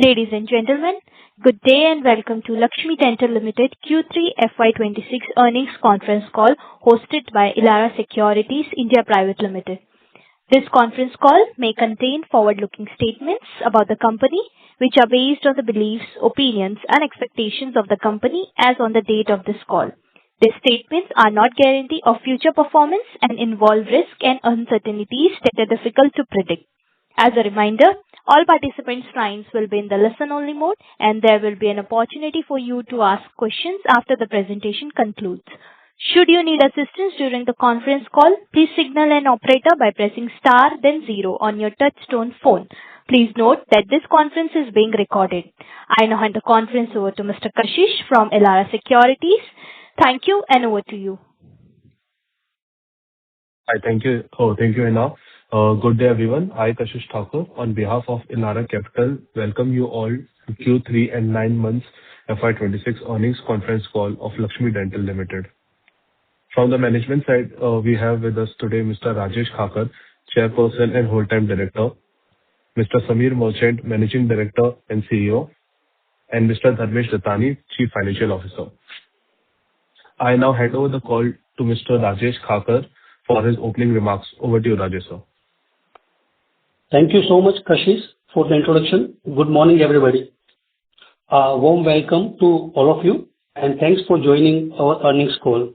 Ladies and gentlemen, good day and welcome to Laxmi Dental Limited Q3 FY26 earnings conference call hosted by Elara Securities India Private Limited. This conference call may contain forward-looking statements about the company, which are based on the beliefs, opinions, and expectations of the company as on the date of this call. These statements are not guarantee of future performance and involve risk and uncertainties that are difficult to predict. As a reminder, all participants' lines will be in the listen-only mode, and there will be an opportunity for you to ask questions after the presentation concludes. Should you need assistance during the conference call, please signal an operator by pressing star then 0 on your touch-tone phone. Please note that this conference is being recorded. I now hand the conference over to Mr. Kashish from Elara Securities. Thank you, and over to you. Hi, thank you. Thank you, Anna. Good day, everyone. I, Kashish Thakur, on behalf of Elara Capital, welcome you all to Q3 and 9 months FY26 earnings conference call of Laxmi Dental Limited. From the management side, we have with us today Mr. Rajesh Thakur, Chairperson and Whole-Time Director, Mr. Sameer Merchant, Managing Director and CEO, and Mr. Dharmesh Dattani, Chief Financial Officer. I now hand over the call to Mr. Rajesh Thakur for his opening remarks. Over to you, Rajesh, sir. Thank you so much, Kashish, for the introduction. Good morning, everybody. Warm welcome to all of you, and thanks for joining our earnings call.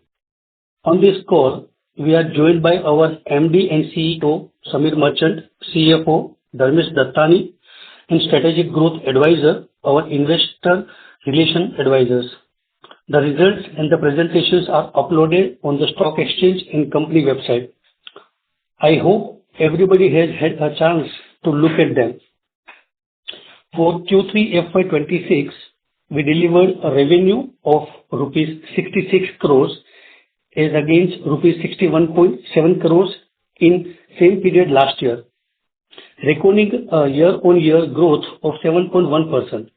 On this call, we are joined by our MD and CEO, Sameer Merchant, CFO, Dharmesh Dattani, and Strategic Growth Advisor, our Investor Relation Advisors. The results and the presentations are uploaded on the stock exchange and company website. I hope everybody has had a chance to look at them. For Q3 FY26, we delivered a revenue of rupees 66 crores as against rupees 61.7 crores in same period last year, recording a year-on-year growth of 7.1%.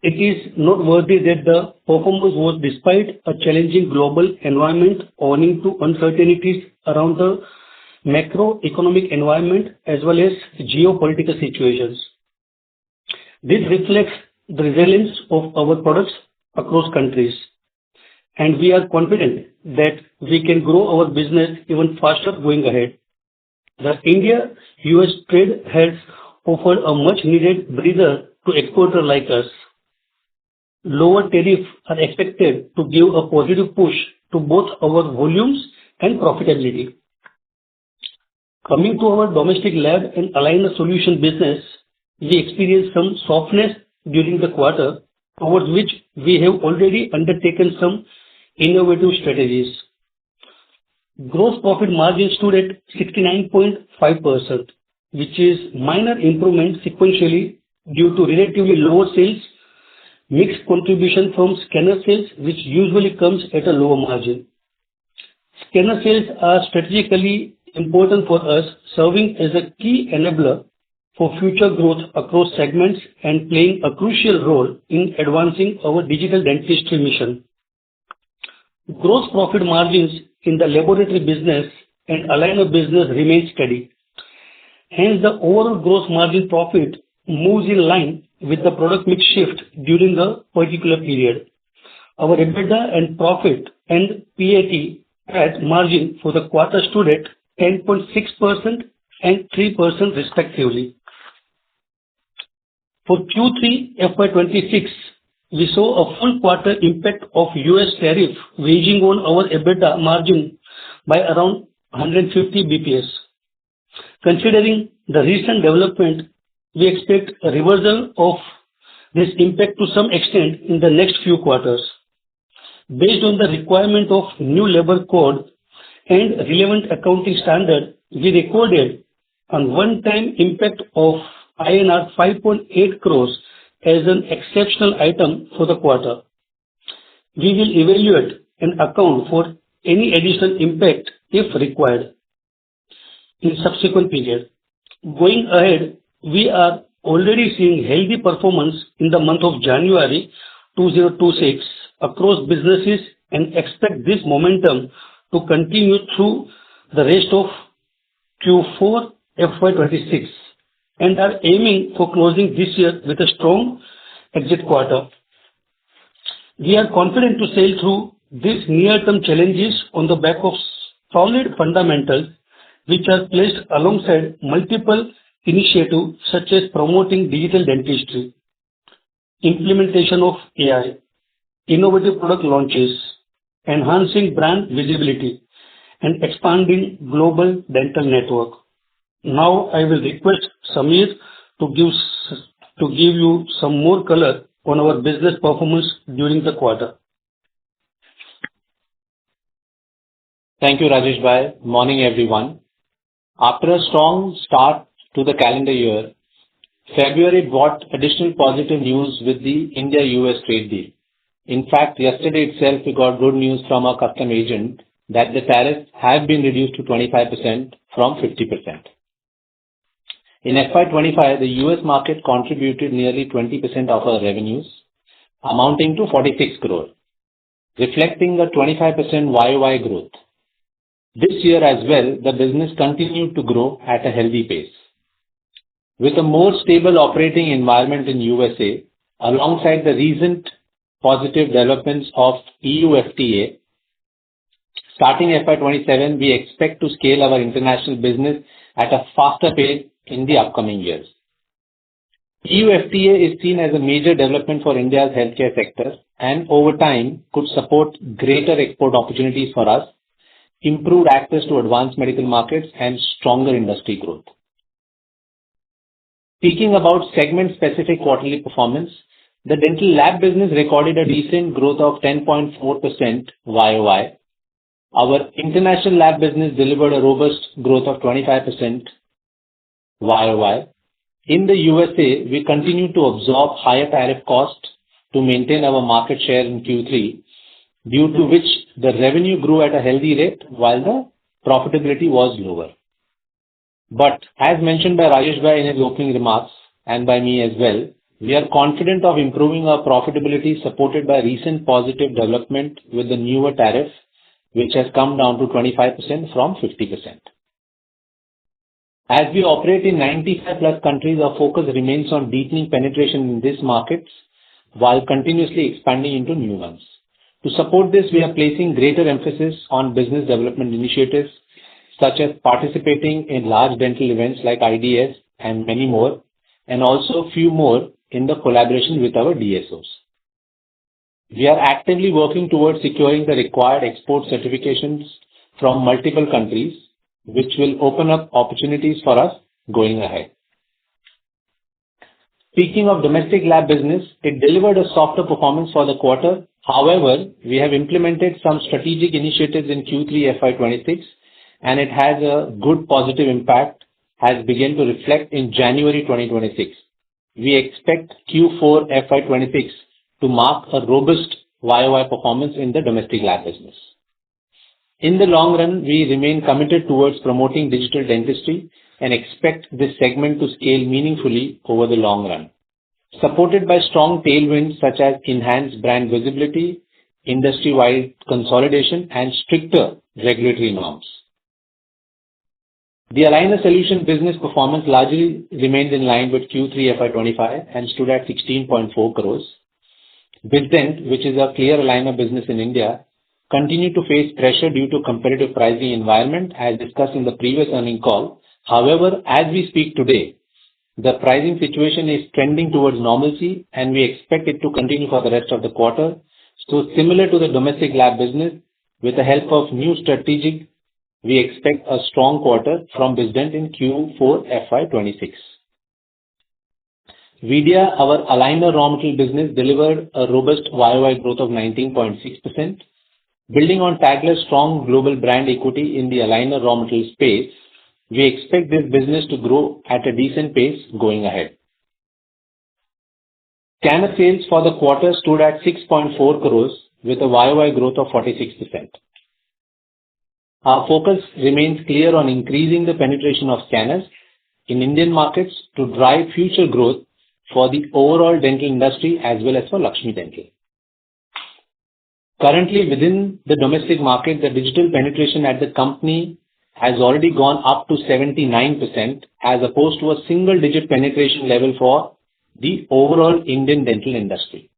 It is noteworthy that the performance was despite a challenging global environment owing to uncertainties around the macroeconomic environment as well as geopolitical situations. This reflects the resilience of our products across countries, and we are confident that we can grow our business even faster going ahead. The India-US trade has offered a much-needed breather to exporters like us. Lower tariffs are expected to give a positive push to both our volumes and profitability. Coming to our domestic lab and aligner solution business, we experienced some softness during the quarter, towards which we have already undertaken some innovative strategies. Gross profit margin stood at 69.5%, which is minor improvement sequentially due to relatively lower sales, mixed contribution from scanner sales, which usually comes at a lower margin. Scanner sales are strategically important for us, serving as a key enabler for future growth across segments and playing a crucial role in advancing our digital dentistry mission. Gross profit margins in the laboratory business and aligner business remain steady. Hence, the overall gross margin profit moves in line with the product mix shift during the particular period. Our EBITDA and profit and PAT margin for the quarter stood at 10.6% and 3% respectively. For Q3 FY26, we saw a full quarter impact of US tariff weighing on our EBITDA margin by around 150 bps. Considering the recent development, we expect a reversal of this impact to some extent in the next few quarters. Based on the requirement of new labor code and relevant accounting standard, we recorded a one-time impact of INR 5.8 crores as an exceptional item for the quarter. We will evaluate and account for any additional impact if required in subsequent period. Going ahead, we are already seeing healthy performance in the month of January 2026 across businesses and expect this momentum to continue through the rest of Q4 FY26. and are aiming for closing this year with a strong exit quarter. We are confident to sail through these near-term challenges on the back of solid fundamentals, which are placed alongside multiple initiatives such as promoting digital dentistry, implementation of AI, innovative product launches, enhancing brand visibility, and expanding global dental network. Now I will request Samir to give you some more color on our business performance during the quarter. Thank you, Rajesh Bhai. Morning, everyone. After a strong start to the calendar year, February brought additional positive news with the India-US trade deal. In fact, yesterday itself we got good news from our custom agent that the tariffs have been reduced to 25% from 50%. In FY25, the US market contributed nearly 20% of our revenues, amounting to 46 crore, reflecting a 25% YOY growth. This year as well, the business continued to grow at a healthy pace. With a more stable operating environment in USA, alongside the recent positive developments of EU FTA, starting FY27, we expect to scale our international business at a faster pace in the upcoming years. EU FTA is seen as a major development for India's healthcare sector and over time could support greater export opportunities for us, improved access to advanced medical markets and stronger industry growth. Speaking about segment-specific quarterly performance, the dental lab business recorded a decent growth of 10.4% YOY. Our international lab business delivered a robust growth of 25% YOY. In the USA, we continue to absorb higher tariff costs to maintain our market share in Q3, due to which the revenue grew at a healthy rate while the profitability was lower. But as mentioned by Rajesh Bhai in his opening remarks and by me as well, we are confident of improving our profitability supported by recent positive development with the newer tariff, which has come down to 25% from 50%. As we operate in 95 plus countries, our focus remains on deepening penetration in these markets while continuously expanding into new ones. To support this, we are placing greater emphasis on business development initiatives such as participating in large dental events like IDS and many more, and also few more in the collaboration with our DSOs. We are actively working towards securing the required export certifications from multiple countries, which will open up opportunities for us going ahead. Speaking of domestic lab business, it delivered a softer performance for the quarter. However, we have implemented some strategic initiatives in Q3 FY26 and it has a good positive impact has begun to reflect in January 2026. We expect Q4 FY26 to mark a robust YOY performance in the domestic lab business. In the long run, we remain committed towards promoting digital dentistry and expect this segment to scale meaningfully over the long run, supported by strong tailwinds such as enhanced brand visibility, industry-wide consolidation, and stricter regulatory norms. The aligner solution business performance largely remained in line with Q3 FY25 and stood at 16.4 crores. Bizdent, which is a clear aligner business in India, continued to face pressure due to competitive pricing environment as discussed in the previous earnings call. However, as we speak today, the pricing situation is trending towards normalcy and we expect it to continue for the rest of the quarter. So similar to the domestic lab business, with the help of new strategic, we expect a strong quarter from Bizdent in Q4 FY26. Vidya, our aligner raw material business, delivered a robust YOY growth of 19.6%. Building on Tagler's strong global brand equity in the aligner raw material space, we expect this business to grow at a decent pace going ahead. Scanner sales for the quarter stood at 6.4 crores with a YOY growth of 46%. Our focus remains clear on increasing the penetration of scanners in Indian markets to drive future growth for the overall dental industry as well as for Laxmi Dental. Currently, within the domestic market, the digital penetration at the company has already gone up to 79% as opposed to a single-digit penetration level for the overall Indian dental industry.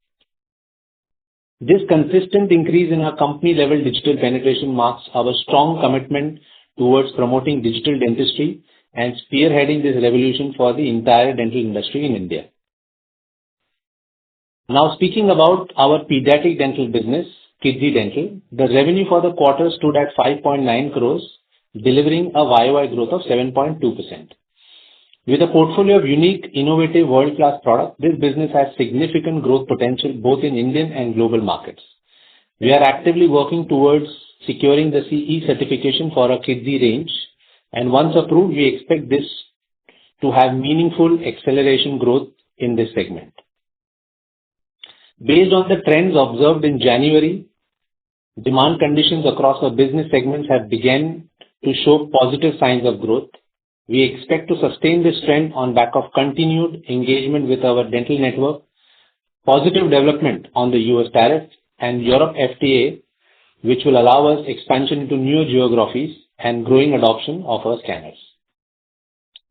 This consistent increase in our company-level digital penetration marks our strong commitment towards promoting digital dentistry and spearheading this revolution for the entire dental industry in India. Now, speaking about our pediatric dental business, Kids Dental, the revenue for the quarter stood at 5.9 crores, delivering a YOY growth of 7.2%. With a portfolio of unique, innovative, world-class products, this business has significant growth potential both in Indian and global markets. We are actively working towards securing the CE certification for our Kids range, and once approved, we expect this to have meaningful acceleration growth in this segment. Based on the trends observed in January, demand conditions across our business segments have begun to show positive signs of growth. We expect to sustain this trend on back of continued engagement with our dental network, positive development on the US tariff, and Europe FTA, which will allow us expansion into new geographies and growing adoption of our scanners.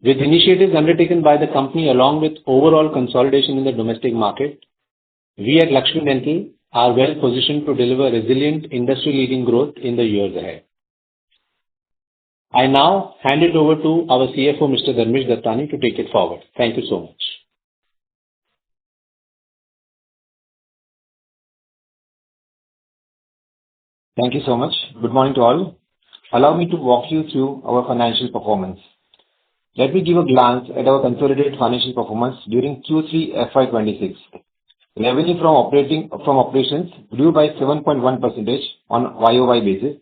With initiatives undertaken by the company along with overall consolidation in the domestic market, we at Laxmi Dental are well positioned to deliver resilient industry-leading growth in the years ahead. I now hand it over to our CFO, Mr. Dharmesh Dattani, to take it forward. Thank you so much. Thank you so much. Good morning to all. Allow me to walk you through our financial performance. Let me give a glance at our consolidated financial performance during Q3 FY26. Revenue from operations grew by 7.1% on YOY basis,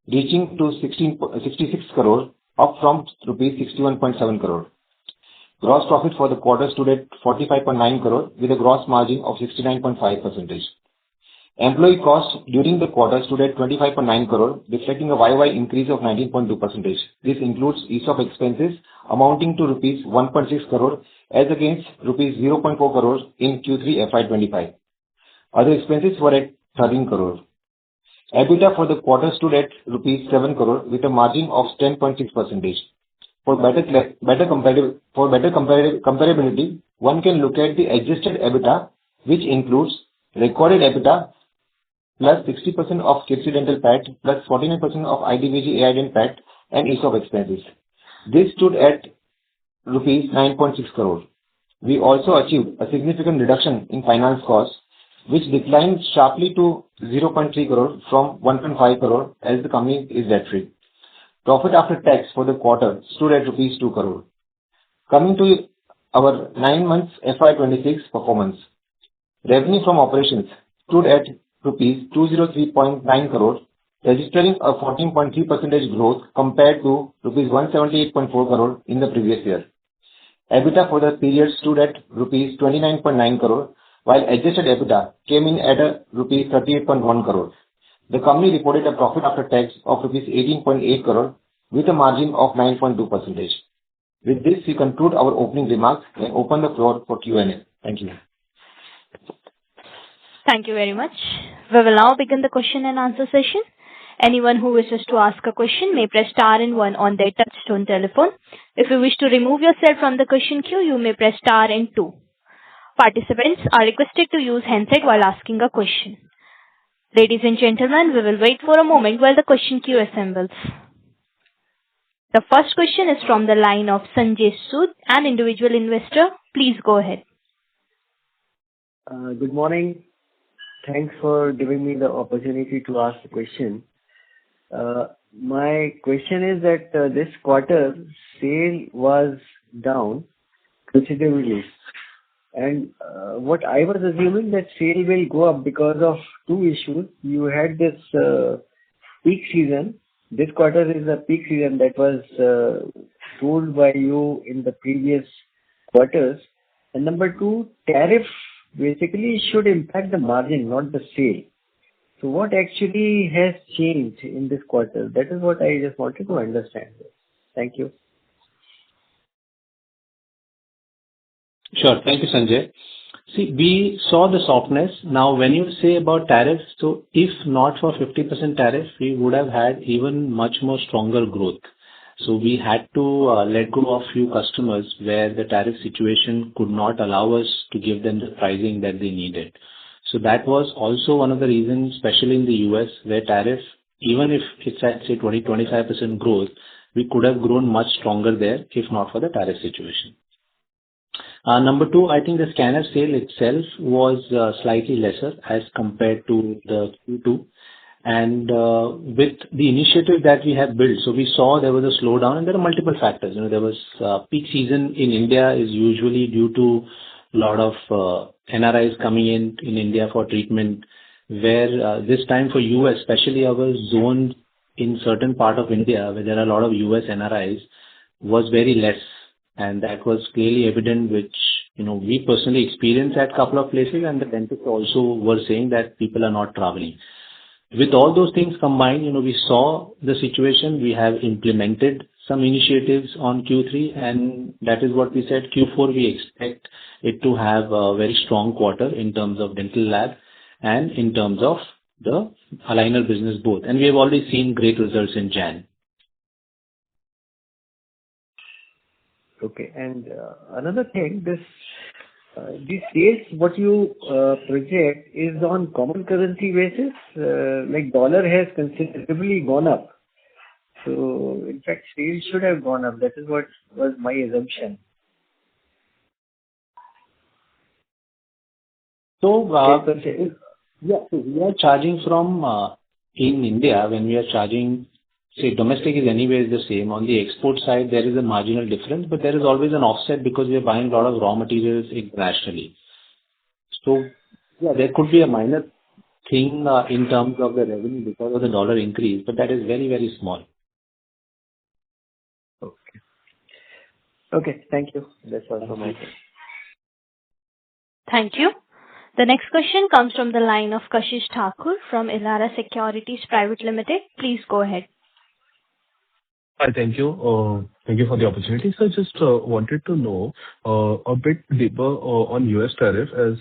reaching to 66 crore, up from rupees 61.7 crore. Gross profit for the quarter stood at 45.9 crore with a gross margin of 69.5%. Employee costs during the quarter stood at 25.9 crore, reflecting a YOY increase of 19.2%. This includes ESOP expenses amounting to rupees 1.6 crore as against rupees 0.4 crore in Q3 FY25. Other expenses were at 13 crore. EBITDA for the quarter stood at rupees 7 crore with a margin of 10.6%. For better comparability, one can look at the adjusted EBITDA, which includes recorded EBITDA plus 60% of Kids Dental PAT plus 49% of IDVG AIDN PAT and ESOP expenses. This stood at rupees 9.6 crore. We also achieved a significant reduction in finance costs, which declined sharply to 0.3 crore from 1.5 crore as the company is debt-free. Profit after tax for the quarter stood at rupees 2 crore. Coming to our 9 months FY26 performance. Revenue from operations stood at rupees 203.9 crore, registering a 14.3% growth compared to rupees 178.4 crore in the previous year. EBITDA for the period stood at rupees 29.9 crore, while adjusted EBITDA came in at rupees 38.1 crore. The company reported a profit after tax of rupees 18.8 crore with a margin of 9.2%. With this, we conclude our opening remarks and open the floor for Q&A. Thank you. Thank you very much. We will now begin the question and answer session. Anyone who wishes to ask a question may press star and one on their touchtone telephone. If you wish to remove yourself from the question queue, you may press star and two. Participants are requested to use handset while asking a question. Ladies and gentlemen, we will wait for a moment while the question queue assembles. The first question is from the line of Sanjay Sood, an individual investor. Please go ahead. Good morning. Thanks for giving me the opportunity to ask the question. My question is that this quarter sale was down considerably, and what I was assuming that sale will go up because of two issues. You had this peak season. This quarter is a peak season that was told by you in the previous quarters. And number two, tariff basically should impact the margin, not the sale. So what actually has changed in this quarter? That is what I just wanted to understand. Thank you. Sure. Thank you, Sanjay. See, we saw the softness. Now, when you say about tariffs, so if not for 50% tariff, we would have had even much more stronger growth. So we had to let go of few customers where the tariff situation could not allow us to give them the pricing that they needed. So that was also one of the reasons, especially in the US, where tariff, even if it's at say 20-25% growth, we could have grown much stronger there if not for the tariff situation. Number two, I think the scanner sale itself was slightly lesser as compared to the Q2. And with the initiative that we have built, so we saw there was a slowdown, and there are multiple factors. There was peak season in India is usually due to a lot of NRIs coming in India for treatment, where this time for US, especially our zone in certain part of India where there are a lot of US NRIs, was very less. And that was clearly evident, which we personally experienced at a couple of places, and the dentists also were saying that people are not traveling. With all those things combined, we saw the situation. We have implemented some initiatives on Q3, and that is what we said. Q4, we expect it to have a very strong quarter in terms of dental lab and in terms of the aligner business both. And we have already seen great results in Jan. Okay. And another thing, this sales, what you project is on common currency basis, like dollar has considerably gone up. So in fact, sales should have gone up. That is what was my assumption. So, so we are charging from in India, when we are charging, say domestic is anyways the same. On the export side, there is a marginal difference, but there is always an offset because we are buying a lot of raw materials internationally. So there could be a minor thing in terms of the revenue because of the dollar increase, but that is very, very small. Okay. Okay. Thank you. That's all from my side. Thank you. The next question comes from the line of Kashish Thakur from Elara Securities Private Limited. Please go ahead. Hi, thank you. Thank you for the opportunity. So I just wanted to know a bit deeper on US tariff, as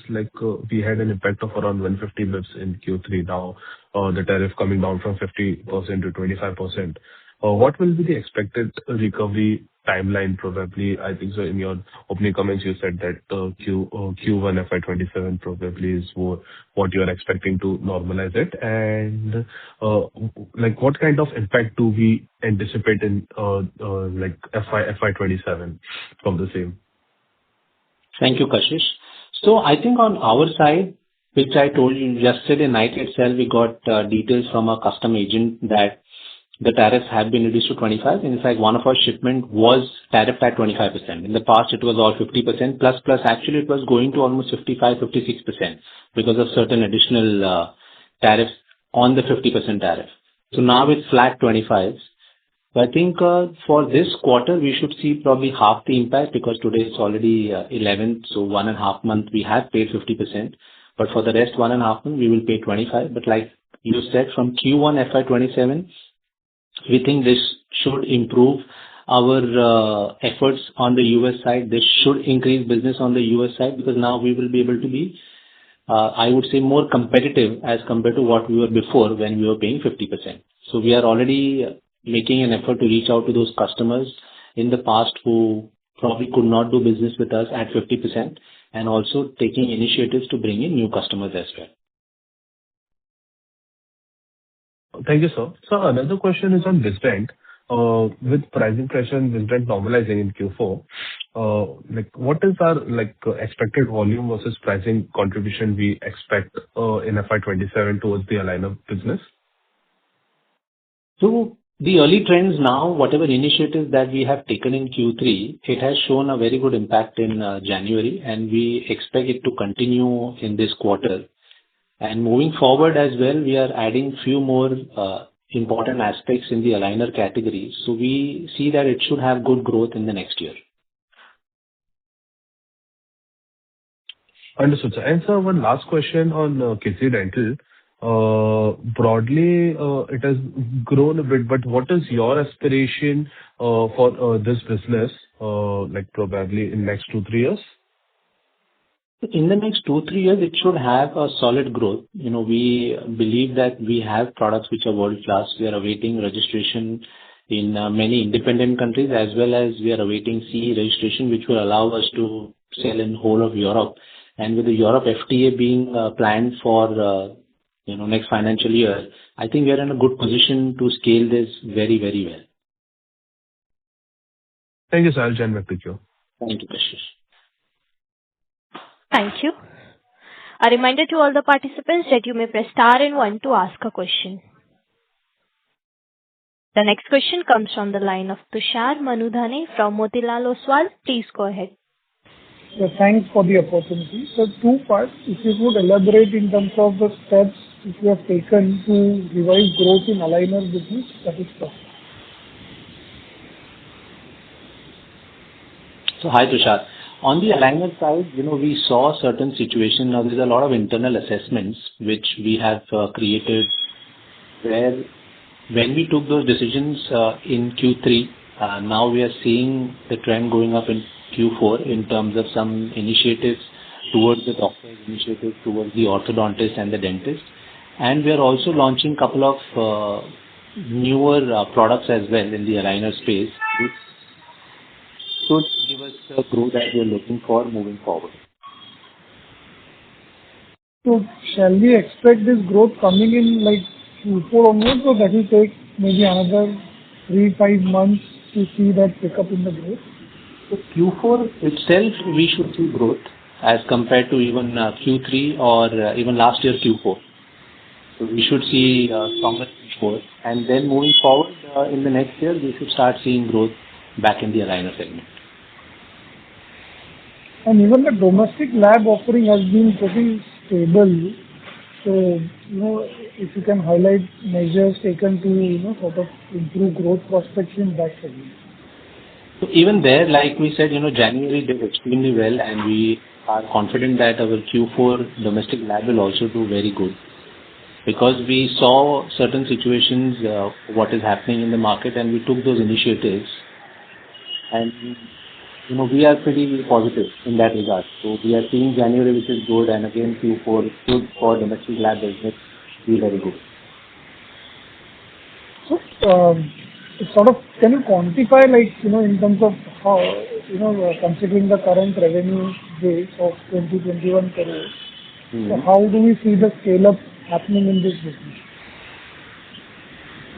we had an impact of around 150 bps in Q3. Now the tariff coming down from 50% to 25%. What will be the expected recovery timeline probably? I think so in your opening comments you said that Q1 FY27 probably is what you are expecting to normalize it. And what kind of impact do we anticipate in FY27 from the same? Thank you, Kashish. So I think on our side, which I told you yesterday night itself, we got details from a custom agent that the tariffs have been reduced to 25. In fact, one of our shipment was tariffed at 25%. In the past, it was all 50%+. Actually, it was going to almost 55, 56% because of certain additional tariffs on the 50% tariff. So now it's flat 25. So I think for this quarter, we should see probably half the impact because today it's already 11th. So 1.5 months, we have paid 50%. But for the rest 1.5 months, we will pay 25. But like you said, from Q1 FY27, we think this should improve our efforts on the US side. This should increase business on the US side because now we will be able to be, I would say, more competitive as compared to what we were before when we were paying 50%. So we are already making an effort to reach out to those customers in the past who probably could not do business with us at 50% and also taking initiatives to bring in new customers as well. Thank you, sir. So another question is on Vizient. With pricing pressure and Vizient normalizing in Q4, what is our expected volume versus pricing contribution we expect in FY27 towards the aligner business? So the early trends now, whatever initiatives that we have taken in Q3, it has shown a very good impact in January, and we expect it to continue in this quarter. And moving forward as well, we are adding few more important aspects in the aligner category. So we see that it should have good growth in the next year. Understood, sir. And sir, one last question on KC Dental. Broadly, it has grown a bit, but what is your aspiration for this business, probably in next 2-3 years? In the next 2-3 years, it should have a solid growth. We believe that we have products which are world-class. We are awaiting registration in many independent countries, as well as we are awaiting CE registration, which will allow us to sell in whole of Europe. And with the Europe FTA being planned for next financial year, I think we are in a good position to scale this very, very well. Thank you, sir. I'll join back with you. Thank you, Kashish. Thank you. A reminder to all the participants that you may press star and one to ask a question. The next question comes from the line of Tushar Manudhane from Motilal Oswal. Please go ahead. Thanks for the opportunity. So two parts, if you could elaborate in terms of the steps which you have taken to revive growth in aligner business, that is first. So hi Tushar. On the aligner side, we saw certain situations. Now there's a lot of internal assessments which we have created where when we took those decisions in Q3, now we are seeing the trend going up in Q4 in terms of some initiatives towards the doctors, initiatives towards the orthodontist and the dentist. And we are also launching a couple of newer products as well in the aligner space, which should give us the growth that we are looking for moving forward. So shall we expect this growth coming in like Q4 onwards, or that will take maybe another 3-5 months to see that pick up in the growth? So Q4 itself, we should see growth as compared to even Q3 or even last year Q4. So we should see stronger Q4. And then moving forward in the next year, we should start seeing growth back in the aligner segment. And even the domestic lab offering has been pretty stable. So, if you can highlight measures taken to, sort of improve growth prospects in that segment. So even there, like we said, January did extremely well, and we are confident that our Q4 domestic lab will also do very good, because we saw certain situations, what is happening in the market, and we took those initiatives, and we are pretty positive in that regard. So we are seeing January, which is good, and again Q4 is good for domestic lab business, be very good. So, sort of, can you quantify, in terms of how, considering the current revenue base of 20-21 crores, so how do we see the scale up happening in this business?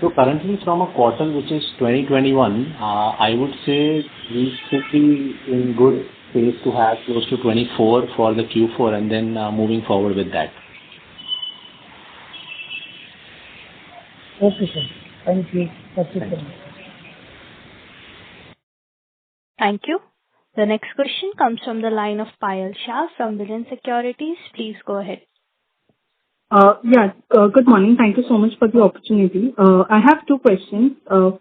So currently from a quarter which is 2021, I would say we should be in good space to have close to 24 for the Q4 and then moving forward with that. Okay, sir. Thank you. That's it for me. Thank you. The next question comes from the line of Payal Shah from Billion Securities. Please go ahead. Good morning. Thank you so much for the opportunity. I have two questions.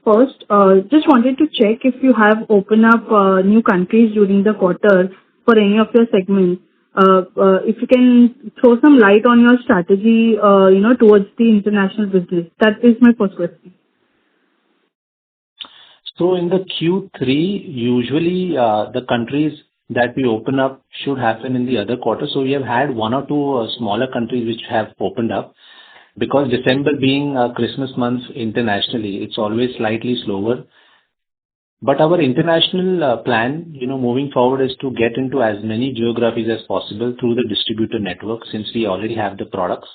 First, just wanted to check if you have opened up new countries during the quarter for any of your segments. If you can throw some light on your strategy, towards the international business. That is my first question. So in the Q3, usually the countries that we open up should happen in the other quarter. So we have had one or two smaller countries which have opened up, because December being a Christmas month internationally, it's always slightly slower. But our international plan, moving forward, is to get into as many geographies as possible through the distributor network, since we already have the products.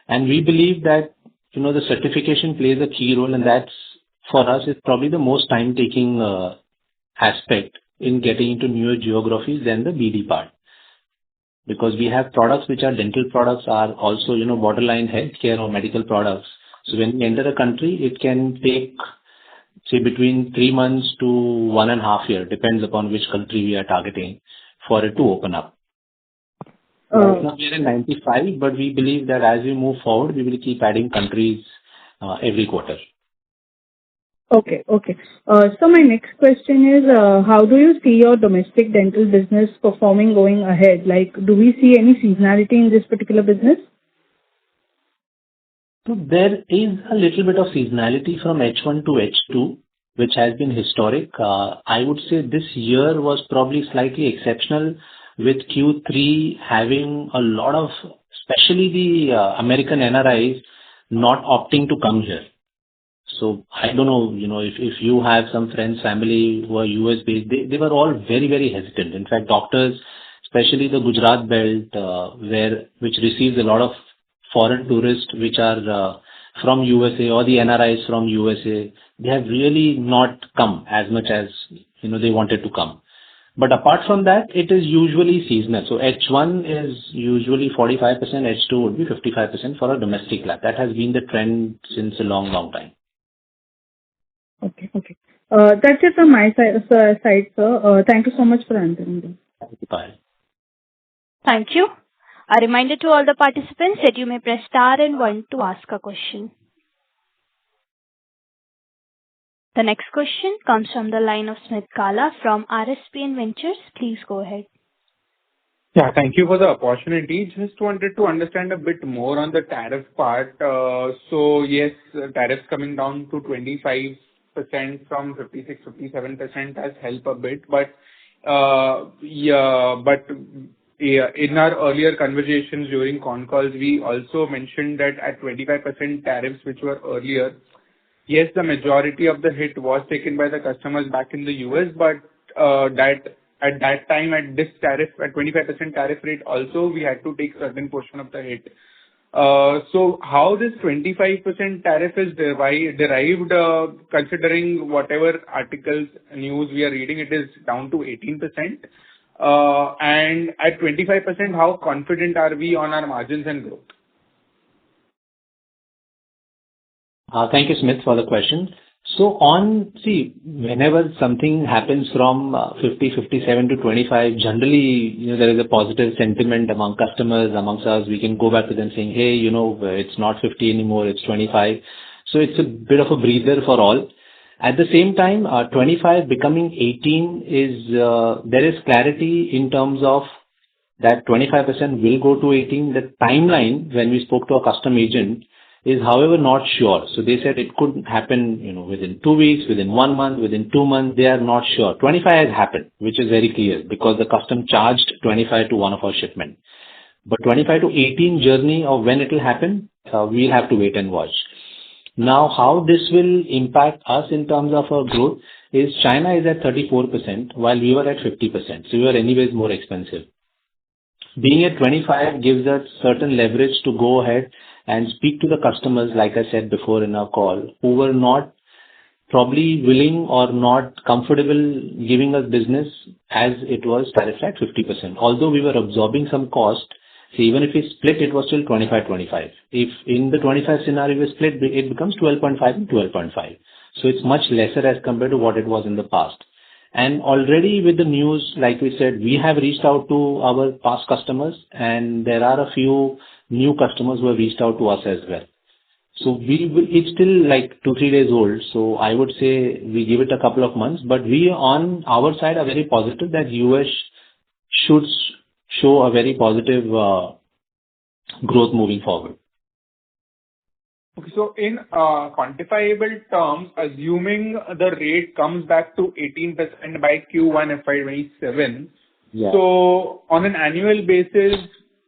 And we believe that, the certification plays a key role, and that's, for us, is probably the most time-taking aspect in getting into newer geographies than the BD part. Because we have products which are dental products, are also, borderline healthcare or medical products. So when we enter a country, it can take, say, between 3 months to 1.5 years, depends upon which country we are targeting, for it to open up. Right now we are in 95, but we believe that as we move forward, we will keep adding countries every quarter. Okay. So my next question is, how do you see your domestic dental business performing going ahead? Like, do we see any seasonality in this particular business? So there is a little bit of seasonality from H1 to H2, which has been historic. I would say this year was probably slightly exceptional, with Q3 having a lot of, especially the American NRIs, not opting to come here. So I don't know, if you have some friends, family who are US-based, they were all very, very hesitant. In fact, doctors, especially the Gujarat belt, which receives a lot of foreign tourists which are from USA or the NRIs from USA, they have really not come as much as, they wanted to come. But apart from that, it is usually seasonal. So H1 is usually 45%, H2 would be 55% for a domestic lab. That has been the trend since a long, long time. Okay. Okay. That's it from my side, sir. Thank you so much for answering them. Bye. Thank you. A reminder to all the participants that you may press star and one to ask a question. The next question comes from the line of Smith Kala from RSPN Ventures. Please go ahead. Yeah, thank you for the opportunity. Just wanted to understand a bit more on the tariff part. So yes, tariffs coming down to 25% from 56-57% has helped a bit. But in our earlier conversations during Concalls, we also mentioned that at 25% tariffs, which were earlier, yes, the majority of the hit was taken by the customers back in the US, but that at that time, at this tariff, at 25% tariff rate also, we had to take certain portion of the hit. So how this 25% tariff is derived, considering whatever articles, news we are reading, it is down to 18%. And at 25%, how confident are we on our margins and growth? Thank you, Smith, for the question. So whenever something happens from 50, 57 to 25, generally, there is a positive sentiment among customers, amongst us. We can go back to them saying, hey, it's not 50 anymore, it's 25. So it's a bit of a breather for all. At the same time, 25 becoming 18 there is clarity in terms of that 25% will go to 18. The timeline, when we spoke to a custom agent, is however not sure. So they said it could happen, within 2 weeks, within 1 month, within 2 months. They are not sure. 25 has happened, which is very clear because the custom charged 25 to one of our shipment. But 25 to 18 journey of when it will happen, we'll have to wait and watch. Now, how this will impact us in terms of our growth is China is at 34% while we were at 50%. So we were anyways more expensive. Being at 25 gives us certain leverage to go ahead and speak to the customers, like I said before in our call, who were not probably willing or not comfortable giving us business as it was tariffed at 50%. Although we were absorbing some cost, so even if we split, it was still 25-25. If in the 25 scenario we split, it becomes 12.5 and 12.5. So it's much lesser as compared to what it was in the past. And already with the news, like we said, we have reached out to our past customers and there are a few new customers who have reached out to us as well. So it's still like 2-3 days old. So I would say we give it a couple of months, but we on our side are very positive that US should show a very positive growth moving forward. Okay, so in quantifiable terms, assuming the rate comes back to 18% by Q1 FY27, so on an annual basis,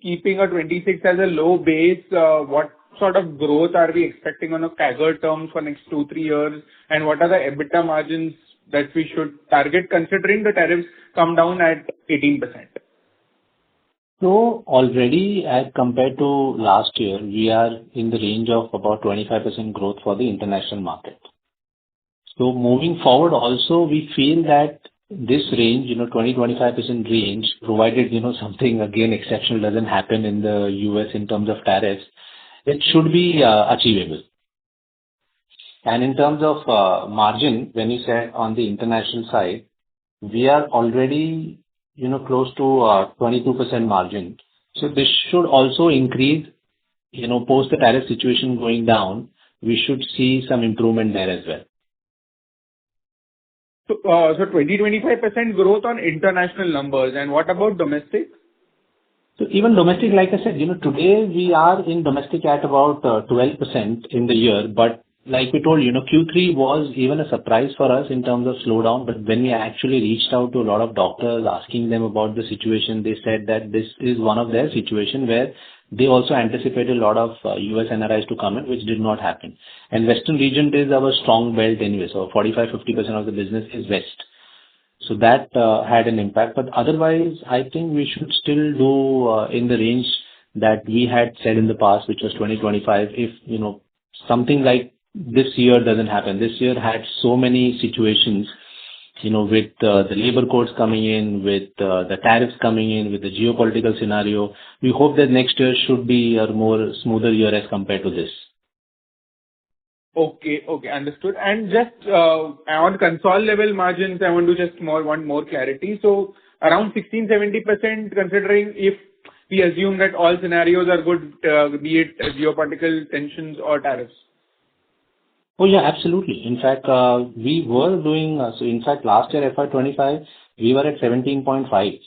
keeping a 26 as a low base, what sort of growth are we expecting on a CAGR terms for next 2-3 years? And what are the EBITDA margins that we should target considering the tariffs come down at 18%? So already as compared to last year, we are in the range of about 25% growth for the international market. So moving forward also, we feel that this range, 20-25% range, provided, something again exceptional doesn't happen in the US in terms of tariffs, it should be achievable. And in terms of margin, when you said on the international side, we are already close to 22% margin. So this should also increase, post the tariff situation going down, we should see some improvement there as well. So 20-25% growth on international numbers. And what about domestic? So even domestic, like I said, today we are in domestic at about 12% in the year, but like we told, Q3 was even a surprise for us in terms of slowdown. But when we actually reached out to a lot of doctors asking them about the situation, they said that this is one of their situation where they also anticipated a lot of US NRIs to come in, which did not happen. And Western region is our strong belt anyway, so 45-50% of the business is West. So that had an impact. But otherwise, I think we should still do in the range that we had said in the past, which was 2025. If, something like this year doesn't happen. This year had so many situations, with the labor codes coming in, with the tariffs coming in, with the geopolitical scenario. We hope that next year should be a more smoother year as compared to this. Okay, understood. And just on console level margins, I want to just want more clarity. So around 16-70%, considering if we assume that all scenarios are good, be it geopolitical tensions or tariffs. Oh yeah, absolutely. In fact, we were doing, so in fact last year FY25, we were at 17.5.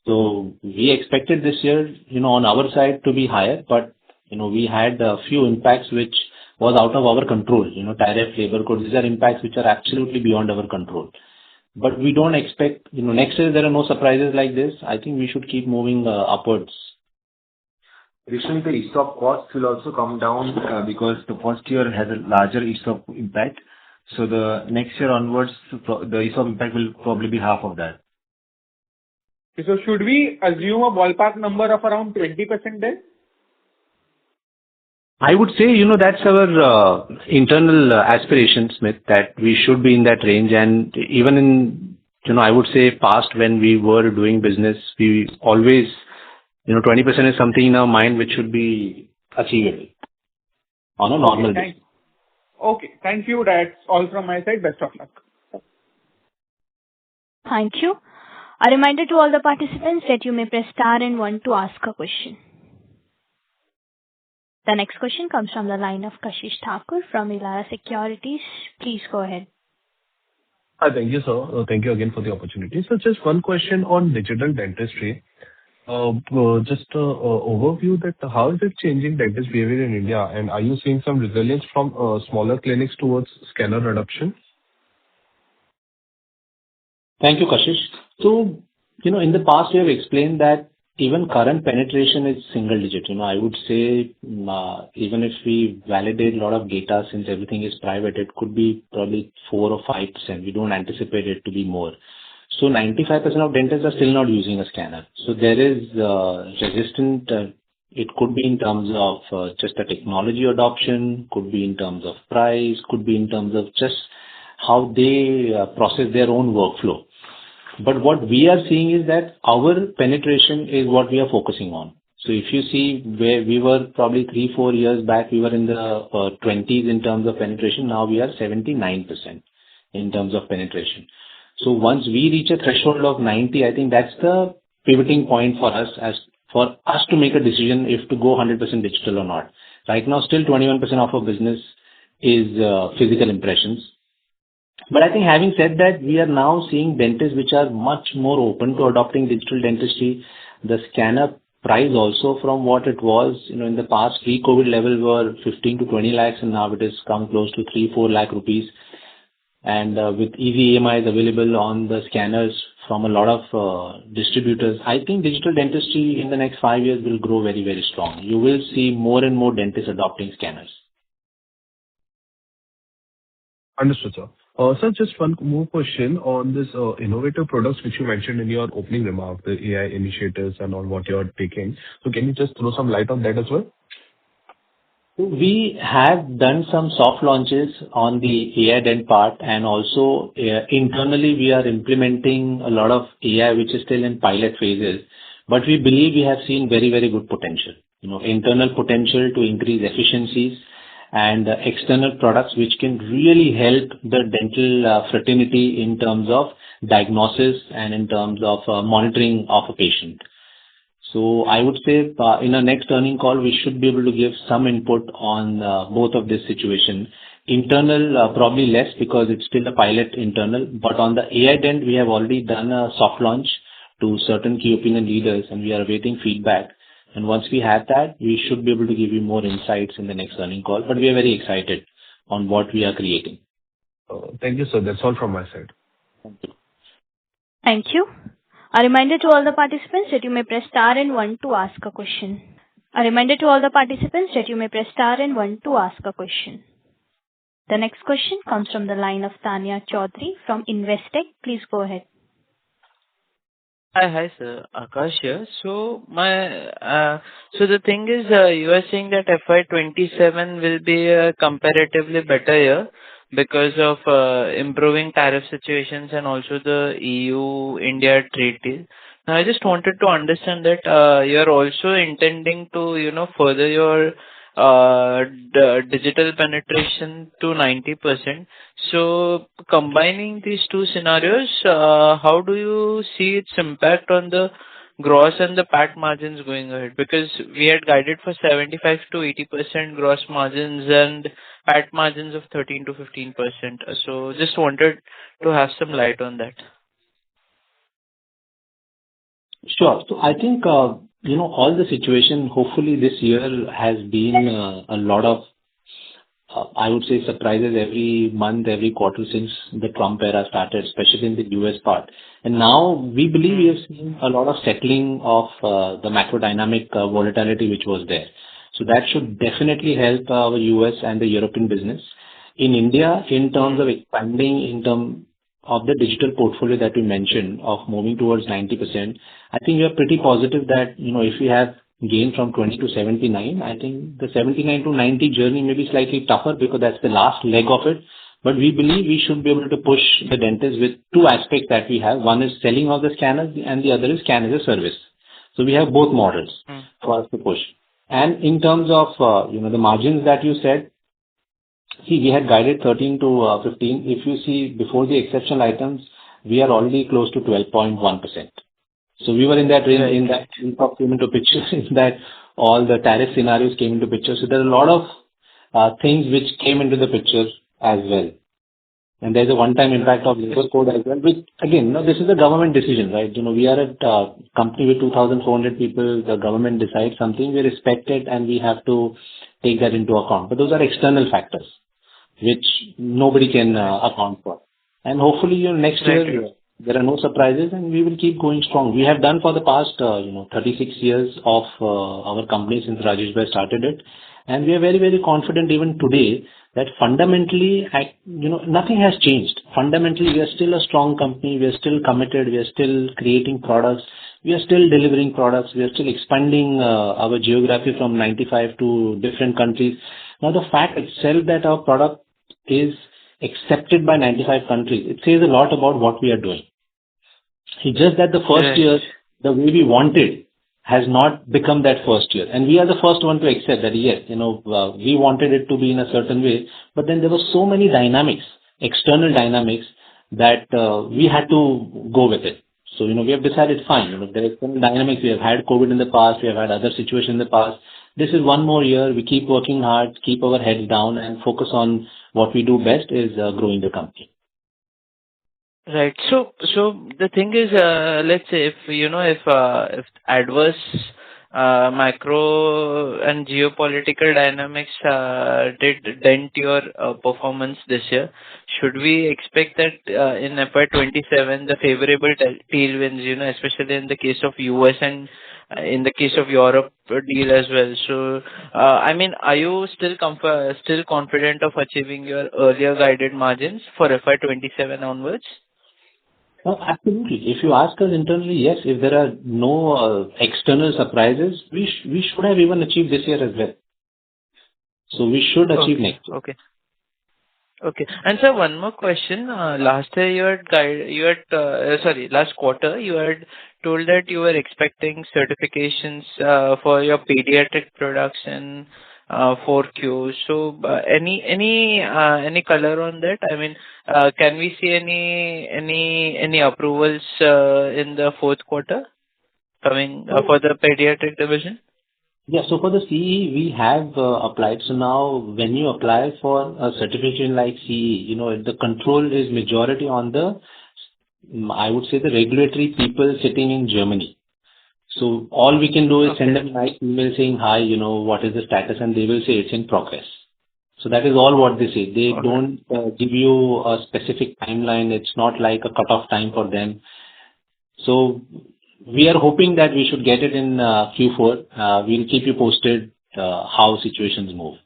So we expected this year, on our side to be higher, but, we had a few impacts which was out of our control, tariff, labor code. These are impacts which are absolutely beyond our control. But we don't expect, next year there are no surprises like this. I think we should keep moving upwards. Additionally, the ESOP costs will also come down because the first year has a larger ESOP impact. So the next year onwards, the ESOP impact will probably be half of that. So should we assume a ballpark number of around 20% then? I would say, that's our internal aspiration, Smith, that we should be in that range. And even in, I would say past when we were doing business, we always, 20% is something in our mind which should be achievable on a normal basis. Okay, thank you. That's all from my side. Best of luck. Thank you. A reminder to all the participants that you may press star and 1 to ask a question. The next question comes from the line of Kashish Thakur from Elara Securities. Please go ahead. Hi, thank you, sir. Thank you again for the opportunity. So just one question on digital dentistry. Just an overview that how is it changing dentist behavior in India, and are you seeing some resilience from smaller clinics towards scanner adoption? Thank you, Kashish. So, in the past we have explained that even current penetration is single digit. I would say even if we validate a lot of data, since everything is private, it could be probably 4 or 5%. We don't anticipate it to be more. So 95% of dentists are still not using a scanner. So there is resistance. It could be in terms of just the technology adoption, could be in terms of price, could be in terms of just how they process their own workflow. But what we are seeing is that our penetration is what we are focusing on. So if you see where we were probably 3-4 years back, we were in the 20s in terms of penetration. Now we are 79% in terms of penetration. So once we reach a threshold of 90, I think that's the pivoting point for us to make a decision if to go 100% digital or not. Right now, still 21% of our business is physical impressions. But I think having said that, we are now seeing dentists which are much more open to adopting digital dentistry. The scanner price also from what it was, in the past pre-COVID level were 15 to 20 lakhs, and now it has come close to 3-4 lakh rupees. And with easy EMIs available on the scanners from a lot of distributors, I think digital dentistry in the next 5 years will grow very, very strong. You will see more and more dentists adopting scanners. Understood, sir. Sir, just one more question on this innovative products which you mentioned in your opening remark, the AI initiatives and all what you are taking. So can you just throw some light on that as well? We have done some soft launches on the AI dent part, and also internally we are implementing a lot of AI which is still in pilot phases, but we believe we have seen very, very good potential. Internal potential to increase efficiencies, and external products which can really help the dental fraternity in terms of diagnosis and in terms of monitoring of a patient. So I would say in our next earning call, we should be able to give some input on both of this situation. Internal, probably less because it's still a pilot internal, but on the AI dent, we have already done a soft launch to certain key opinion leaders, and we are awaiting feedback. And once we have that, we should be able to give you more insights in the next earning call. But we are very excited on what we are creating. Thank you, sir. That's all from my side. Thank you. Thank you. A reminder to all the participants that you may press star and 1 to ask a question. A reminder to all the participants that you may press star and one to ask a question. The next question comes from the line of Tanya Chaudhary from Investec. Please go ahead. Hi, sir. Akash here. So the thing is, you are saying that FY27 will be a comparatively better year because of improving tariff situations and also the EU-India trade deal. Now, I just wanted to understand that you are also intending to, further your digital penetration to 90%. So combining these two scenarios, how do you see its impact on the gross and the PAT margins going ahead? Because we had guided for 75 to 80% gross margins and PAT margins of 13 to 15%. So just wanted to have some light on that. Sure. So I think, all the situation, hopefully this year has been a lot of, I would say, surprises every month, every quarter since the Trump era started, especially in the US part. And now we believe we have seen a lot of settling of the macro dynamic volatility which was there. So that should definitely help our US and the European business. In India, in terms of expanding in terms of the digital portfolio that we mentioned of moving towards 90%, I think we are pretty positive that, if we have gained from 20 to 79, I think the 79 to 90 journey may be slightly tougher because that's the last leg of it. But we believe we should be able to push the dentists with two aspects that we have. One is selling of the scanners and the other is scan as a service. So we have both models for us to push. And in terms of, the margins that you said, see, we had guided 13 to 15. If you see before the exceptional items, we are already close to 12.1%. So we were in that range, in that impact came into picture, in that all the tariff scenarios came into picture. So there are a lot of things which came into the picture as well. And there's a one-time impact of labor code as well, which again, this is a government decision, right? We are a company with 2,400 people. The government decides something, we respect it and we have to take that into account. But those are external factors which nobody can account for. And hopefully, next year, there are no surprises and we will keep going strong. We have done for the past, 36 years of our company since Rajesh Bhai started it. And we are very, very confident even today that fundamentally, nothing has changed. Fundamentally, we are still a strong company. We are still committed. We are still creating products. We are still delivering products. We are still expanding our geography from 95 to different countries. Now, the fact itself that our product is accepted by 95 countries, it says a lot about what we are doing. It's just that the first year, the way we wanted, has not become that first year. And we are the first one to accept that, yes, we wanted it to be in a certain way. But then there were so many dynamics, external dynamics, that we had to go with it. So, we have decided, fine, there are external dynamics. We have had COVID in the past. We have had other situations in the past. This is one more year. We keep working hard, keep our heads down and focus on what we do best is growing the company. Right. So the thing is, let's say if adverse macro and geopolitical dynamics did dent your performance this year, should we expect that in FY27 the favorable tailwinds, especially in the case of US and in the case of Europe deal as well? So, are you still confident of achieving your earlier guided margins for FY27 onwards? No, absolutely. If you ask us internally, yes, if there are no external surprises, we should have even achieved this year as well. So we should achieve next year. Okay. And sir, one more question. Last quarter, you had told that you were expecting certifications for your pediatric products in 4Q. So, any color on that? Can we see any approvals in the fourth quarter coming for the pediatric division? Yeah. So for the CE, we have applied. So now when you apply for a certification like CE, the control is majority on the, I would say, the regulatory people sitting in Germany. So all we can do is send them a nice email saying, hi, what is the status? And they will say it's in progress. So that is all what they say. They don't give you a specific timeline. It's not like a cutoff time for them. So We are hoping that we should get it in Q4. We'll keep you posted how situations move.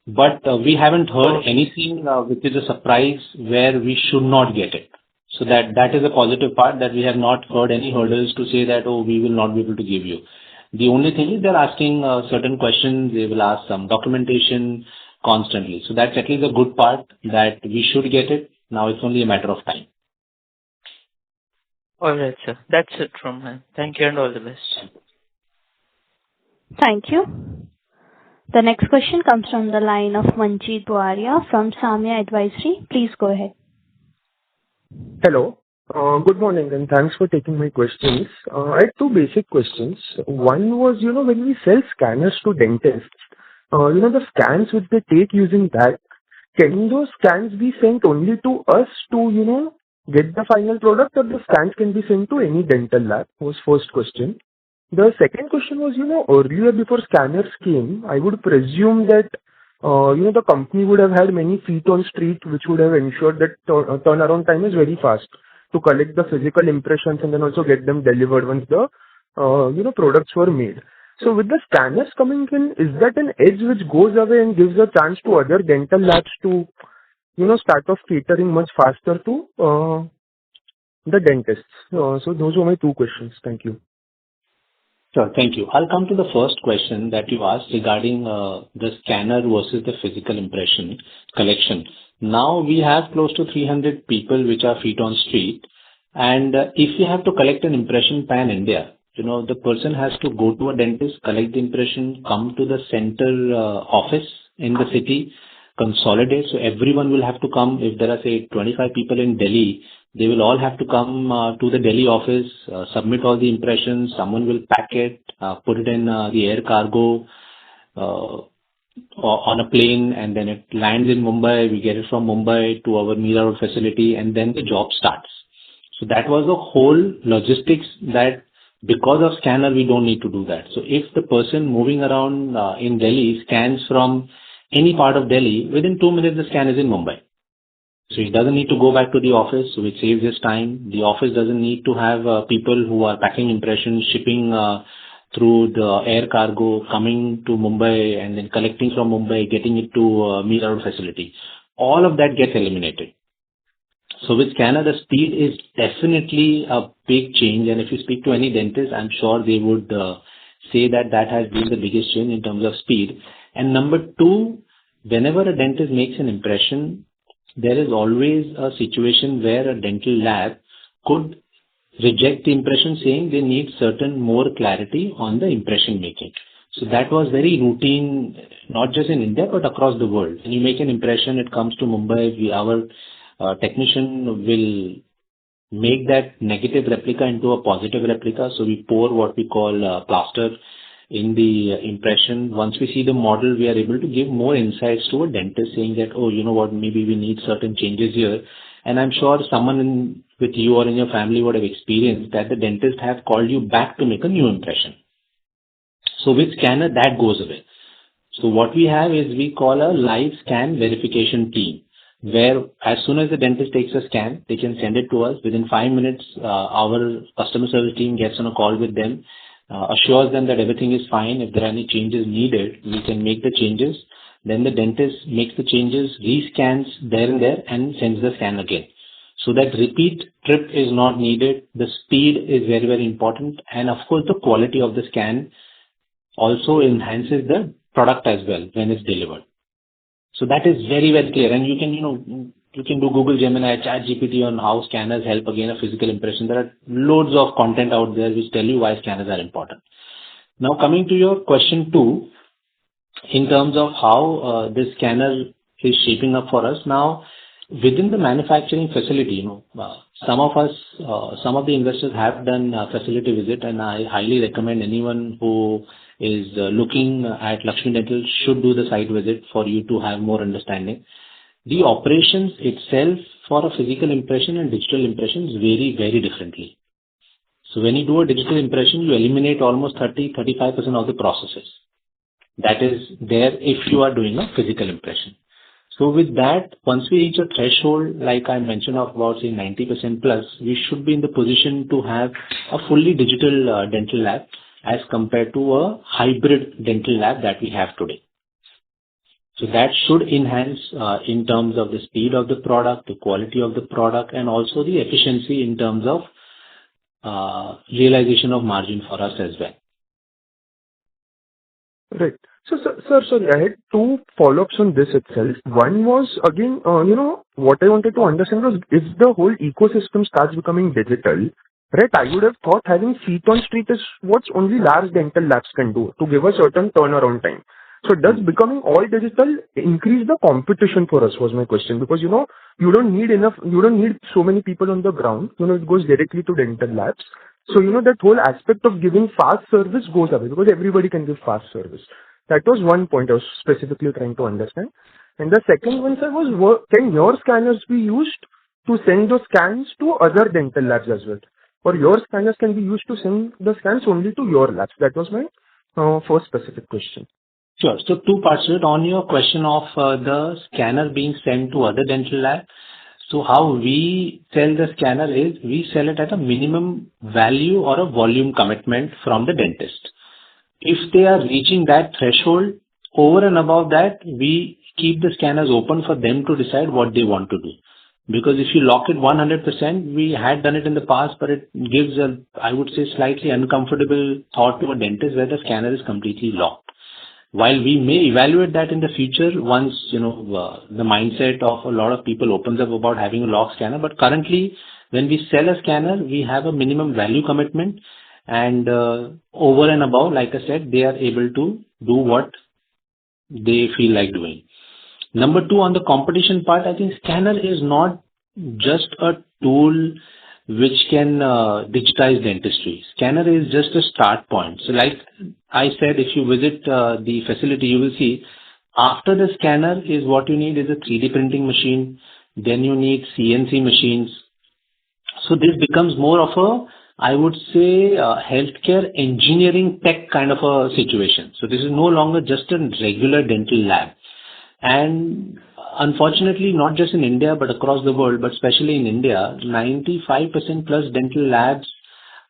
But we haven't heard anything which is a surprise where we should not get it. So that is a positive part, that we have not heard any hurdles to say that, oh, we will not be able to give you. The only thing is they're asking certain questions. They will ask some documentation constantly. So that's at least a good part, that we should get it. Now it's only a matter of time. All right, sir. That's it from me. Thank you and all the best. Thank you. The next question comes from the line of Manjeet Waria from Samya Advisory. Please go ahead. Hello. Good morning, and thanks for taking my questions. I had two basic questions. One was, when we sell scanners to dentists, the scans which they take using that, can those scans be sent only to us to, get the final product, or the scans can be sent to any dental lab? Was first question. The second question was, earlier before scanners came, I would presume that, the company would have had many feet on street, which would have ensured that turnaround time is very fast to collect the physical impressions and then also get them delivered once the, products were made. So with the scanners coming in, is that an edge which goes away and gives a chance to other dental labs to, start off catering much faster to the dentists? So those were my two questions. Thank you. Sure. Thank you. I'll come to the first question that you asked regarding the scanner versus the physical impression collection. Now we have close to 300 people which are feet on street, and if you have to collect an impression pan India, the person has to go to a dentist, collect the impression, come to the center office in the city, consolidate. So everyone will have to come. If there are, say, 25 people in Delhi, they will all have to come to the Delhi office, submit all the impressions. Someone will pack it, put it in the air cargo on a plane, and then it lands in Mumbai. We get it from Mumbai to our Mira Road facility, and then the job starts. So that was the whole logistics, that because of scanner, we don't need to do that. So if the person moving around in Delhi scans from any part of Delhi, within 2 minutes the scan is in Mumbai. So he doesn't need to go back to the office, which saves his time. The office doesn't need to have people who are packing impressions, shipping through the air cargo, coming to Mumbai and then collecting from Mumbai, getting it to Mira Road facility. All of that gets eliminated. So with scanner, the speed is definitely a big change. And if you speak to any dentist, I'm sure they would say that that has been the biggest change in terms of speed. And number two, whenever a dentist makes an impression, there is always a situation where a dental lab could reject the impression, saying they need certain more clarity on the impression making. So that was very routine, not just in India, but across the world. When you make an impression, it comes to Mumbai, our technician will make that negative replica into a positive replica. So we pour what we call plaster in the impression. Once we see the model, we are able to give more insights to a dentist, saying that, oh, you know what, maybe we need certain changes here. And I'm sure someone with you or in your family would have experienced that the dentist have called you back to make a new impression. So with scanner, that goes away. So what we have is, we call a live scan verification team, where as soon as the dentist takes a scan, they can send it to us. Within 5 minutes, our customer service team gets on a call with them, assures them that everything is fine. If there are any changes needed, we can make the changes. Then the dentist makes the changes, rescans there and there, and sends the scan again. So that repeat trip is not needed. The speed is very, very important. And of course, the quality of the scan also enhances the product as well when it's delivered. So that is very, very clear. And you can, you can do Google Gemini, ChatGPT on how scanners help again a physical impression. There are loads of content out there which tell you why scanners are important. Now coming to your question 2, in terms of how this scanner is shaping up for us. Now, within the manufacturing facility, some of us, some of the investors have done a facility visit, and I highly recommend anyone who is looking at Laxmi Dental should do the site visit for you to have more understanding. The operations itself for a physical impression and digital impressions vary very differently. So when you do a digital impression, you eliminate almost 30-35% of the processes that is there if you are doing a physical impression. So with that, once we reach a threshold, like I mentioned, of about, say, 90% plus, we should be in the position to have a fully digital dental lab as compared to a hybrid dental lab that we have today. So that should enhance in terms of the speed of the product, the quality of the product, and also the efficiency in terms of realization of margin for us as well. Right. So, sir, sorry, I had two follow-ups on this itself. One was, again, what I wanted to understand was if the whole ecosystem starts becoming digital, right, I would have thought having feet on street is what only large dental labs can do to give a certain turnaround time. So does becoming all digital increase the competition for us, was my question. Because, you don't need so many people on the ground. It goes directly to dental labs. So, that whole aspect of giving fast service goes away because everybody can give fast service. That was one point I was specifically trying to understand. And the second one, sir, was can your scanners be used to send those scans to other dental labs as well? Or your scanners can be used to send the scans only to your labs? That was my first specific question. Sure. So two parts to it. On your question of the scanner being sent to other dental lab, so how we sell the scanner is we sell it at a minimum value or a volume commitment from the dentist. If they are reaching that threshold, over and above that, we keep the scanners open for them to decide what they want to do. Because if you lock it 100%, we had done it in the past, but it gives a, I would say, slightly uncomfortable thought to a dentist where the scanner is completely locked. While we may evaluate that in the future once, the mindset of a lot of people opens up about having a lock scanner, but currently when we sell a scanner, we have a minimum value commitment, and over and above, like I said, they are able to do what they feel like doing. Number two, on the competition part, I think scanner is not just a tool which can digitize dentistry. Scanner is just a start point. So like I said, if you visit the facility, you will see after the scanner is what you need is a 3D printing machine. Then you need CNC machines. So this becomes more of a, I would say, healthcare engineering tech kind of a situation. So this is no longer just a regular dental lab. And unfortunately, not just in India, but across the world, but especially in India, 95% plus dental labs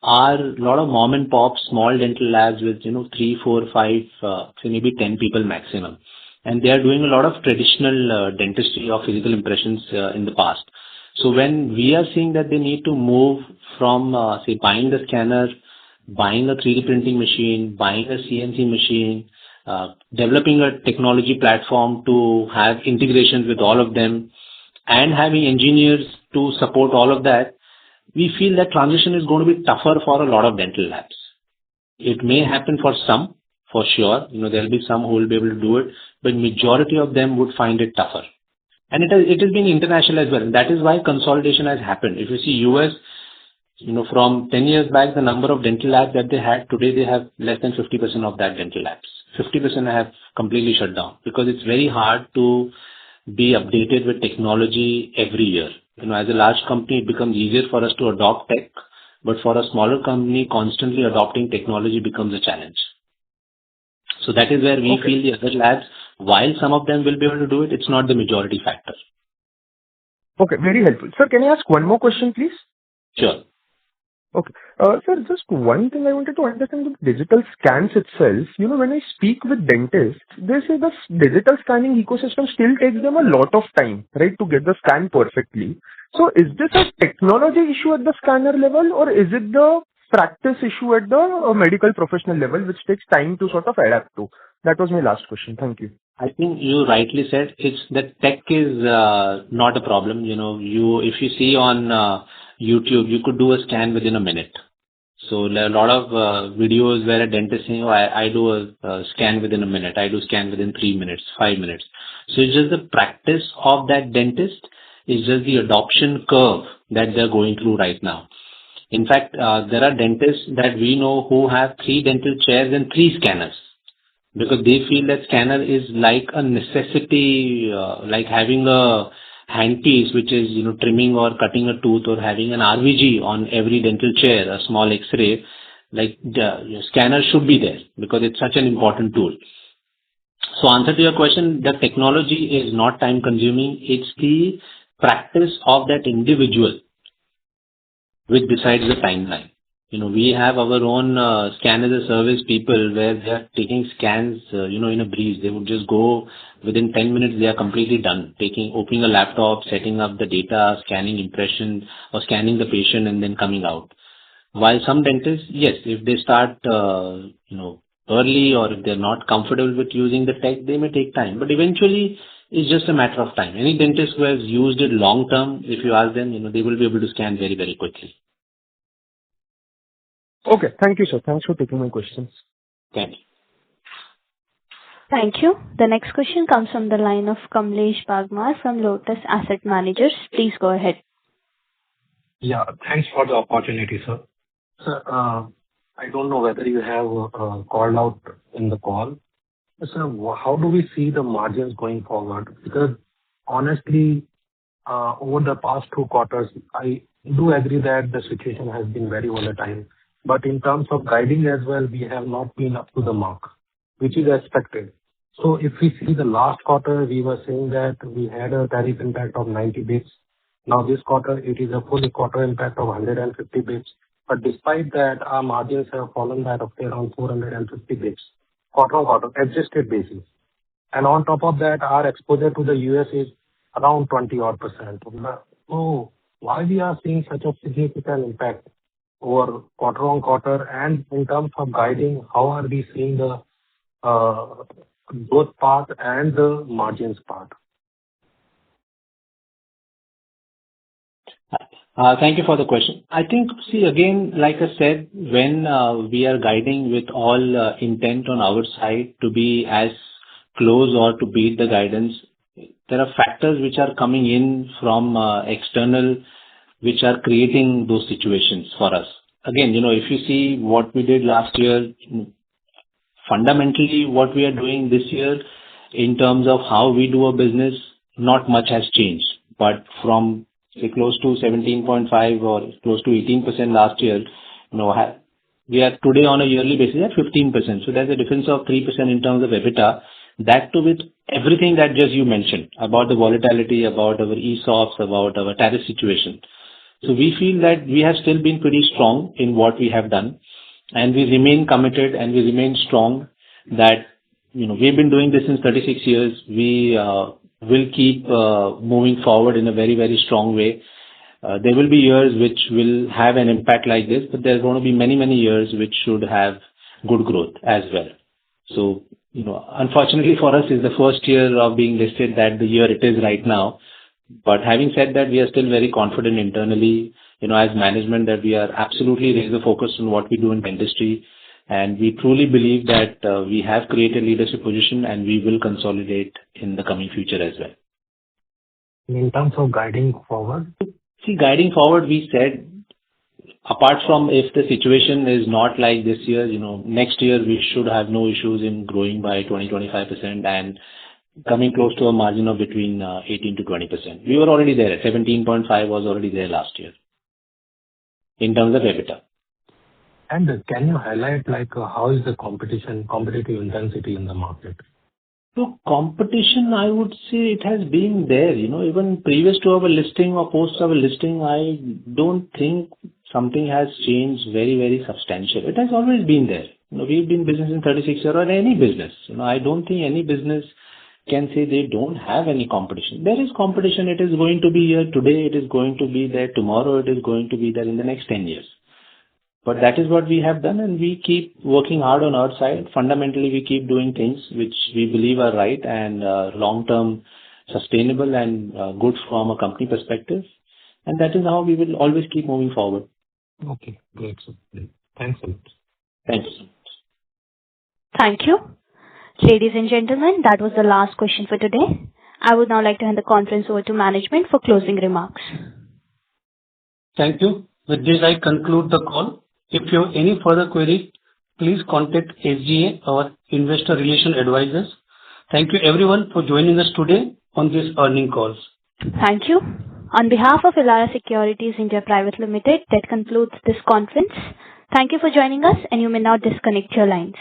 are a lot of mom and pop, small dental labs with, 3, 4, 5, say maybe 10 people maximum. And they are doing a lot of traditional dentistry or physical impressions in the past. So when we are seeing that they need to move from, say, buying the scanner, buying a 3D printing machine, buying a CNC machine, developing a technology platform to have integrations with all of them, and having engineers to support all of that, we feel that transition is going to be tougher for a lot of dental labs. It may happen for some, for sure. There will be some who will be able to do it, but majority of them would find it tougher. And it has been international as well. That is why consolidation has happened. If you see US, from 10 years back, the number of dental labs that they had, today they have less than 50% of that dental labs. 50% have completely shut down because it's very hard to be updated with technology every year. As a large company, it becomes easier for us to adopt tech, but for a smaller company, constantly adopting technology becomes a challenge. So that is where we feel the other labs, while some of them will be able to do it, it's not the majority factor. Okay, very helpful. Sir, can I ask one more question, please? Sure. Okay. Sir, just one thing I wanted to understand with digital scans itself. When I speak with dentists, they say the digital scanning ecosystem still takes them a lot of time, right, to get the scan perfectly. So is this a technology issue at the scanner level, or is it the practice issue at the medical professional level, which takes time to sort of adapt to? That was my last question. Thank you. I think you rightly said it's that tech is not a problem. If you see on YouTube, you could do a scan within a minute. So there are a lot of videos where a dentist saying, I do a scan within a minute. I do scan within 3 minutes, 5 minutes. So it's just the practice of that dentist. It's just the adoption curve that they're going through right now. In fact, there are dentists that we know who have 3 dental chairs and 3 scanners, because they feel that scanner is like a necessity, like having a handpiece, which is, trimming or cutting a tooth, or having an RVG on every dental chair, a small X-ray, like the scanner should be there because it's such an important tool. So answer to your question, the technology is not time consuming. It's the practice of that individual which decides the timeline. We have our own scan as a service people where they are taking scans, in a breeze. They would just go within 10 minutes, they are completely done. Opening a laptop, setting up the data, scanning impression or scanning the patient and then coming out. While some dentists, yes, if they start, early or if they're not comfortable with using the tech, they may take time. But eventually, it's just a matter of time. Any dentist who has used it long term, if you ask them, they will be able to scan very, very quickly. Okay. Thank you, sir. Thanks for taking my questions. Thank you. Thank you. The next question comes from the line of Kamlesh Bagmar from Lotus Asset Managers. Please go ahead. Yeah, thanks for the opportunity, sir. Sir, I don't know whether you have called out in the call. Sir, how do we see the margins going forward? Because honestly, over the past 2 quarters, I do agree that the situation has been very volatile. But in terms of guiding as well, we have not been up to the mark, which is expected. So if we see the last quarter, we were saying that we had a tariff impact of 90 basis. Now this quarter, it is a full quarter impact of 150 basis. But despite that, our margins have fallen by roughly around 450 basis, quarter-on-quarter, adjusted basis. And on top of that, our exposure to the US is around 20-odd%. So why we are seeing such a significant impact over quarter-on-quarter? And in terms of guiding, how are we seeing the growth part and the margins part? Thank you for the question. I think, see, again, like I said, when we are guiding with all intent on our side to be as close or to beat the guidance, there are factors which are coming in from external, which are creating those situations for us. Again, if you see what we did last year, fundamentally what we are doing this year in terms of how we do a business, not much has changed. But from say close to 17.5 or close to 18% last year, we are today on a yearly basis at 15%. So there's a difference of 3% in terms of EBITDA. That too with everything that just you mentioned about the volatility, about our ESOPs, about our tariff situation. So we feel that we have still been pretty strong in what we have done, and we remain committed and we remain strong that, we've been doing this since 36 years. We will keep moving forward in a very, very strong way. There will be years which will have an impact like this, but there's going to be many, many years which should have good growth as well. So, unfortunately for us, it's the first year of being listed that the year it is right now. But having said that, we are still very confident internally, as management, that we are absolutely laser focused on what we do in the industry. And we truly believe that we have created leadership position and we will consolidate in the coming future as well. In terms of guiding forward? See, guiding forward, we said, apart from if the situation is not like this year, next year we should have no issues in growing by 20-25% and coming close to a margin of between 18 to 20%. We were already there. 17.5 was already there last year in terms of EBITDA. And can you highlight how is the competitive intensity in the market? So competition, I would say it has been there. Even previous to our listing or post our listing, I don't think something has changed very, very substantial. It has always been there. We've been in business in 36 years or any business. I don't think any business can say they don't have any competition. There is competition. It is going to be here today. It is going to be there tomorrow. It is going to be there in the next 10 years. But that is what we have done, and we keep working hard on our side. Fundamentally, we keep doing things which we believe are right and long-term sustainable and good from a company perspective. And that is how we will always keep moving forward. Okay, great. Thanks a lot. Thank you so much. Thank you. Ladies and gentlemen, that was the last question for today. I would now like to hand the conference over to management for closing remarks. Thank you. With this, I conclude the call. If you have any further queries, please contact SGA, our investor relation advisors. Thank you everyone for joining us today on this earnings calls. Thank you. On behalf of Elara Securities India Private Limited, that concludes this conference. Thank you for joining us, and you may now disconnect your lines.